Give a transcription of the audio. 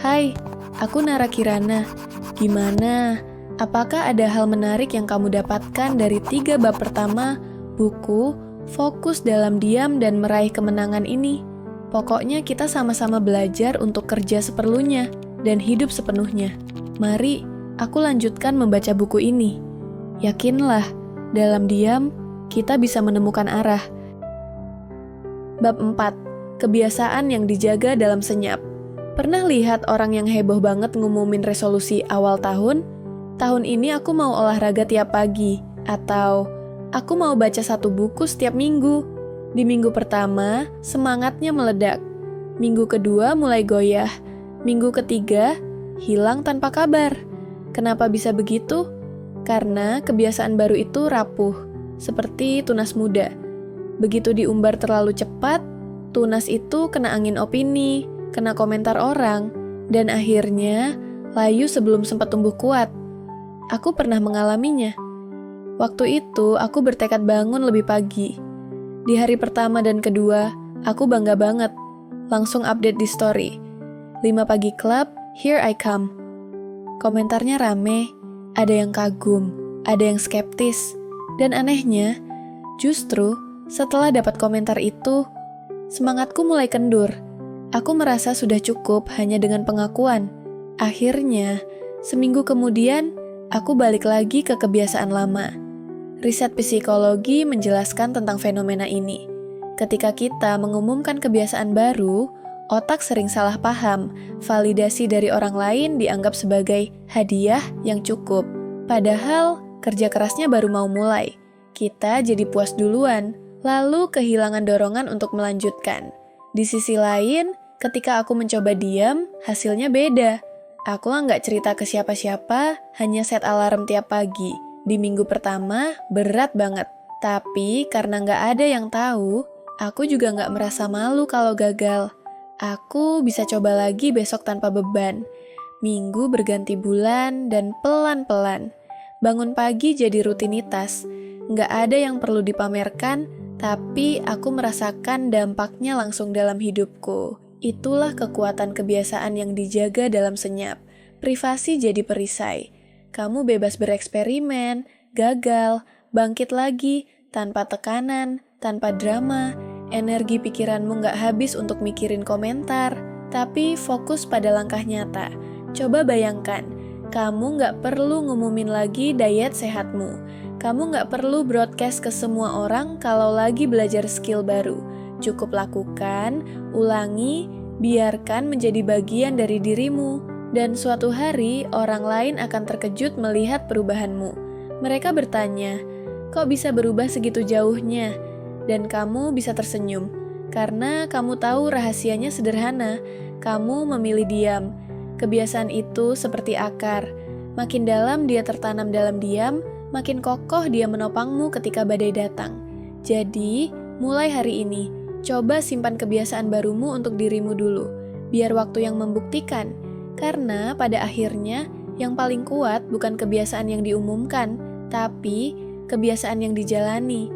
Hai, aku Nara Kirana. Gimana? Apakah ada hal menarik yang kamu dapatkan dari 3 bab pertama buku Fokus dalam Diam dan Meraih Kemenangan ini? Pokoknya kita sama-sama belajar untuk kerja seperlunya dan hidup sepenuhnya. Mari, aku lanjutkan membaca buku ini. Yakinlah, dalam diam, kita bisa menemukan arah. Bab 4. Kebiasaan yang dijaga dalam senyap. Pernah lihat orang yang heboh banget ngumumin resolusi awal tahun? Tahun ini aku mau olahraga tiap pagi, atau aku mau baca 1 buku setiap minggu. Di minggu pertama, semangatnya meledak. Minggu kedua mulai goyah. Minggu ketiga, hilang tanpa kabar. Kenapa bisa begitu? Karena kebiasaan baru itu rapuh, seperti tunas muda. Begitu diumbar terlalu cepat, tunas itu kena angin opini, kena komentar orang, dan akhirnya layu sebelum sempat tumbuh kuat. Aku pernah mengalaminya. Waktu itu, aku bertekad bangun lebih pagi. Di hari pertama dan kedua, aku bangga banget. Langsung update di story. 5 pagi club, here I come. Komentarnya rame, ada yang kagum, ada yang skeptis. Dan anehnya, justru setelah dapat komentar itu, semangatku mulai kendur. Aku merasa sudah cukup hanya dengan pengakuan. Akhirnya, seminggu kemudian, aku balik lagi ke kebiasaan lama. Riset psikologi menjelaskan tentang fenomena ini. Ketika kita mengumumkan kebiasaan baru, otak sering salah paham. Validasi dari orang lain dianggap sebagai hadiah yang cukup. Padahal, kerja kerasnya baru mau mulai. Kita jadi puas duluan, lalu kehilangan dorongan untuk melanjutkan. Di sisi lain, ketika aku mencoba diam, hasilnya beda. Aku nggak cerita ke siapa-siapa, hanya set alarm tiap pagi. Di minggu pertama, berat banget. Tapi karena nggak ada yang tahu, aku juga nggak merasa malu kalau gagal. Aku bisa coba lagi besok tanpa beban. Minggu berganti bulan dan pelan-pelan. Bangun pagi jadi rutinitas. Nggak ada yang perlu dipamerkan, tapi aku merasakan dampaknya langsung dalam hidupku. Itulah kekuatan kebiasaan yang dijaga dalam senyap. Privasi jadi perisai. Kamu bebas bereksperimen, gagal, bangkit lagi, tanpa tekanan, tanpa drama. Energi pikiranmu nggak habis untuk mikirin komentar, tapi fokus pada langkah nyata. Coba bayangkan, kamu nggak perlu ngumumin lagi diet sehatmu. Kamu nggak perlu broadcast ke semua orang kalau lagi belajar skill baru. Cukup lakukan, ulangi, biarkan menjadi bagian dari dirimu. Dan suatu hari, orang lain akan terkejut melihat perubahanmu. Mereka bertanya, kok bisa berubah segitu jauhnya? Dan kamu bisa tersenyum, karena kamu tahu rahasianya sederhana. Kamu memilih diam. Kebiasaan itu seperti akar. Makin dalam dia tertanam dalam diam, makin kokoh dia menopangmu ketika badai datang. Jadi, mulai hari ini, coba simpan kebiasaan barumu untuk dirimu dulu. Biar waktu yang membuktikan. Karena pada akhirnya, yang paling kuat bukan kebiasaan yang diumumkan, tapi kebiasaan yang dijalani.